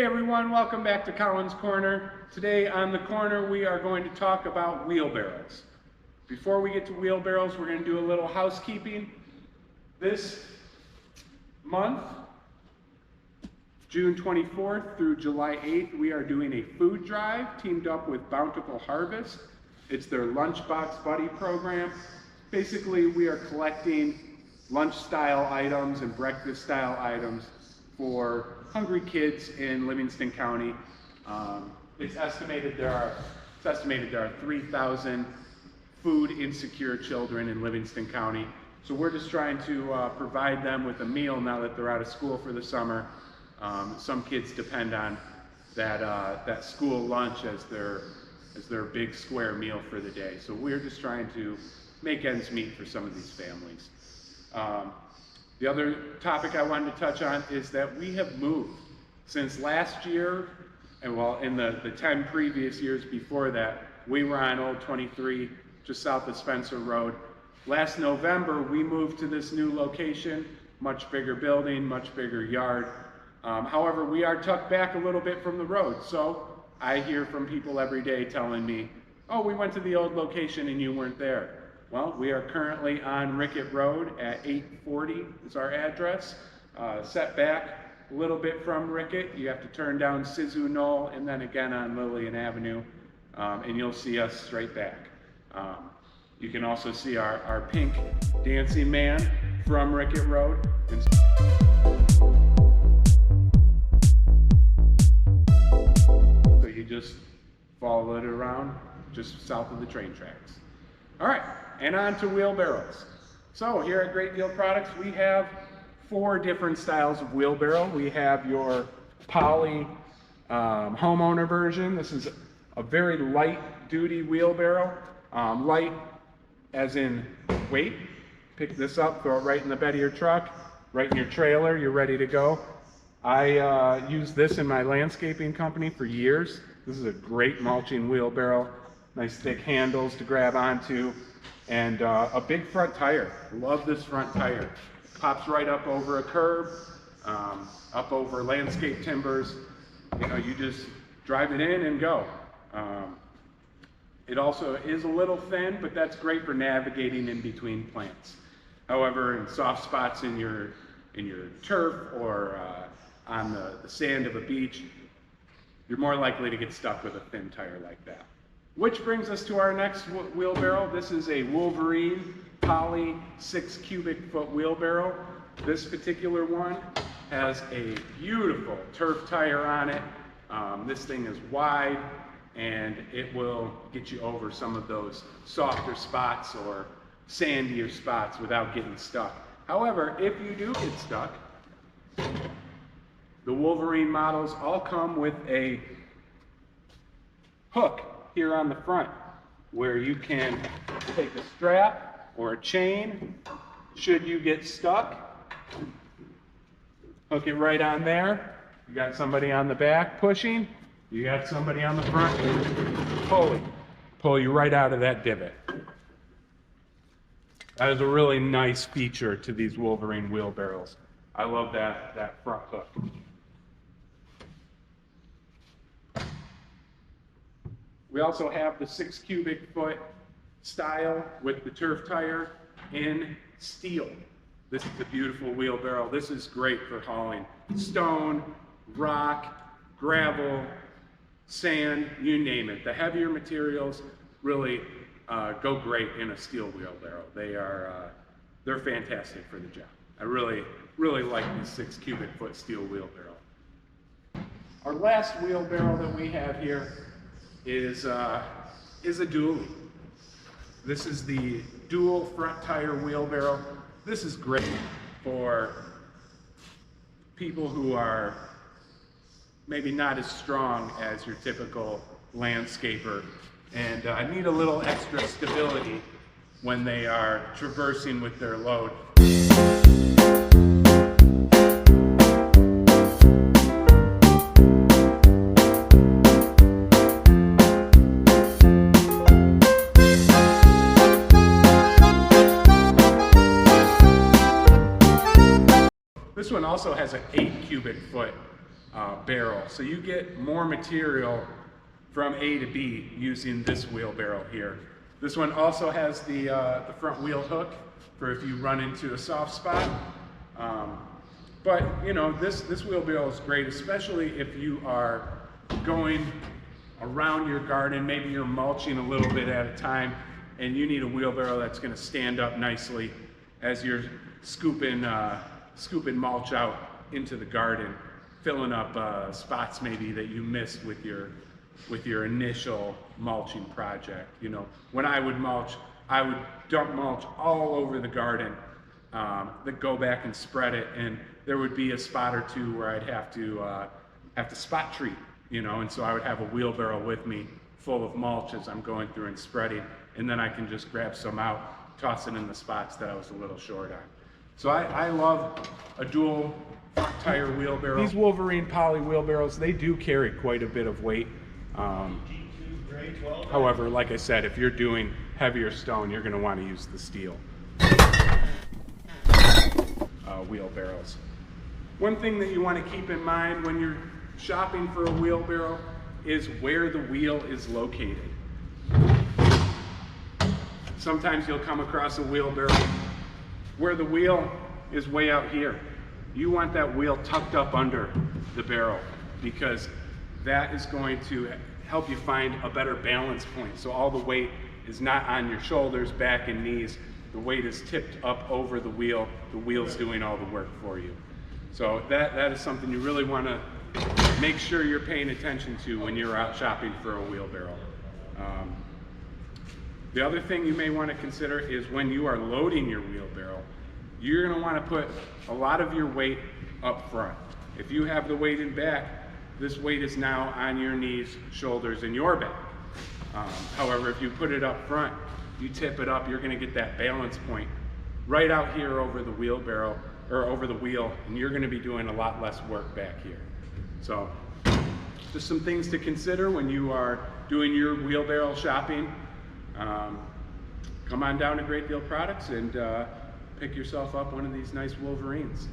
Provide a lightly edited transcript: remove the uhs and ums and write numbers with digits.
Hey everyone, welcome back to Colin's Corner. Today on the corner we are going to talk about wheelbarrows. Before we get to wheelbarrows, we're going to do a little housekeeping. This month, June 24th through July 8th, we are doing a food drive teamed up with Bountiful Harvest. It's their Lunchbox Buddy program. Basically, we are collecting lunch-style items and breakfast-style items for hungry kids in Livingston County. It's estimated there are 3,000 food insecure children in Livingston County. So we're just trying to provide them with a meal now that they're out of school for the summer. Some kids depend on that school lunch as their big square meal for the day. So we're just trying to make ends meet for some of these families. The other topic I wanted to touch on is that we have moved since last year, and well, in the 10 previous years before that, we were on Old 23, just south of Spencer Road. Last November, we moved to this new location, much bigger building, much bigger yard. However, we are tucked back a little bit from the road, so I hear from people every day telling me, oh, we went to the old location and you weren't there. Well, we are currently on Rickett Road at 840 is our address. Set back a little bit from Rickett. You have to turn down Sizu Knoll and then again on Lillian Avenue, and you'll see us straight back. You can also see our pink dancing man from Rickett Road. So you just follow it around just south of the train tracks. All right, and on to wheelbarrows. So here at Great Deal Products, we have 4 different styles of wheelbarrow. We have your poly homeowner version. This is a very light duty wheelbarrow. Light as in weight. Pick this up, throw it right in the bed of your truck, right in your trailer, you're ready to go. I used this in my landscaping company for years. This is a great mulching wheelbarrow. Nice thick handles to grab onto, and a big front tire. Love this front tire. Pops right up over a curb, up over landscape timbers. You know, you just drive it in and go. It also is a little thin, but that's great for navigating in between plants. However, in soft spots in your turf or on the sand of a beach, you're more likely to get stuck with a thin tire like that. Which brings us to our next wheelbarrow. This is a Wolverine Poly 6 cubic foot wheelbarrow. This particular one has a beautiful turf tire on it. This thing is wide and it will get you over some of those softer spots or sandier spots without getting stuck. However, if you do get stuck, the Wolverine models all come with a hook here on the front where you can take a strap or a chain should you get stuck, hook it right on there. You got somebody on the back pushing, you got somebody on the front pull you right out of that divot. That is a really nice feature to these Wolverine wheelbarrows. I love that front hook. We also have the 6 cubic foot style with the turf tire in steel. This is a beautiful wheelbarrow. This is great for hauling stone, rock, gravel, sand, you name it. The heavier materials really go great in a steel wheelbarrow. They're fantastic for the job. I really like this 6 cubic foot steel wheelbarrow. Our last wheelbarrow that we have here is a dually. This is the dual front tire wheelbarrow. This is great for people who are maybe not as strong as your typical landscaper and need a little extra stability when they are traversing with their load. This one also has an 8 cubic foot barrel. So you get more material from A to B using this wheelbarrow here. This one also has the front wheel hook for if you run into a soft spot. But you know, this wheelbarrow is great, especially if you are going around your garden. Maybe you're mulching a little bit at a time and you need a wheelbarrow that's going to stand up nicely as you're scooping mulch out into the garden, filling up spots maybe that you missed with your initial mulching project. You know, when I would mulch, I would dump mulch all over the garden, then go back and spread it, and there would be a spot or two where I'd have to spot treat, you know, and so I would have a wheelbarrow with me full of mulch as I'm going through and spreading, and then I can just grab some out, toss it in the spots that I was a little short on. So I love a dual front tire wheelbarrow. These Wolverine poly wheelbarrows, they do carry quite a bit of weight. However, like I said, if you're doing heavier stone, you're going to want to use the steel wheelbarrows. One thing that you want to keep in mind when you're shopping for a wheelbarrow is where the wheel is located. Sometimes you'll come across a wheelbarrow where the wheel is way out here. You want that wheel tucked up under the barrel because that is going to help you find a better balance point. So all the weight is not on your shoulders, back, and knees. The weight is tipped up over the wheel. The wheel's doing all the work for you. So that is something you really want to make sure you're paying attention to when you're out shopping for a wheelbarrow. The other thing you may want to consider is when you are loading your wheelbarrow, you're going to want to put a lot of your weight up front. If you have the weight in back, this weight is now on your knees, shoulders, and your back. However, if you put it up front, you tip it up, you're going to get that balance point right out here over the wheelbarrow, or over the wheel, and you're going to be doing a lot less work back here. So just some things to consider when you are doing your wheelbarrow shopping. Come on down to Great Deal Products and pick yourself up one of these nice Wolverines.